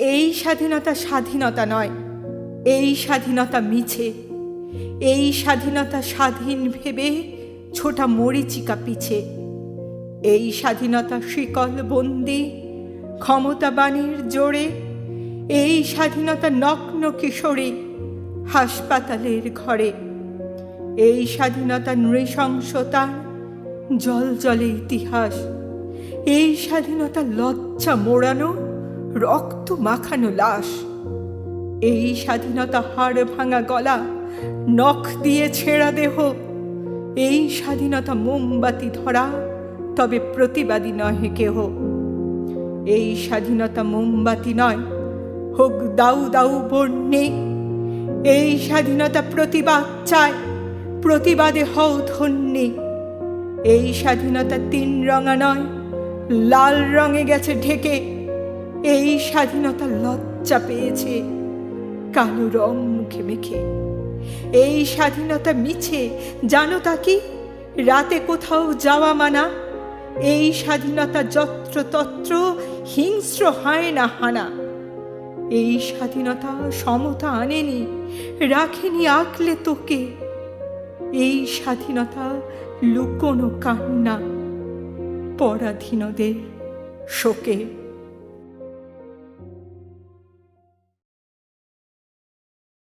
এই স্বাধীনতা স্বাধীনতা নয়, এই স্বাধীনতা মিছে। এই স্বাধীনতা স্বাধীন ভেবে ছোটা মরীচিকা পিছে। এই স্বাধীনতা শিকল বন্দি ক্ষমতাবানের জোরে। এই স্বাধীনতা নগ্ন কিশোরী হাসপাতালের ঘরে। এই স্বাধীনতা নৃশংসতার জল জলে ইতিহাস। এই স্বাধীনতা লজ্জা মোড়ানো রক্ত মাখানো লাশ। এই স্বাধীনতা হাড় ভাঙা গলা নখ দিয়ে ছেঁড়া দেহ। এই স্বাধীনতা মোমবাতি ধরা তবে প্রতিবাদী নহে কেহ। এই স্বাধীনতা মোমবাতি নয়, হোক দাউ দাউ বর্ণে। এই স্বাধীনতা প্রতিবাদ চায়, প্রতিবাদে হও ধন্যে। এই স্বাধীনতা তিন রঙা নয়, লাল রঙে গেছে ঢেকে। এই স্বাধীনতা লজ্জা পেয়েছে কালো রং মুখে মেখে। এই স্বাধীনতা মিছে, জানো তা কি? রাতে কোথাও যাওয়া মানা। এই স্বাধীনতা যত্রতত্র হিংস্র হয় না হানা। এই স্বাধীনতা সমতা আনেনি, রাখেনি আঁকলে তোকে। এই স্বাধীনতা লুকোনো কান্না পরাধীনদের শোকে।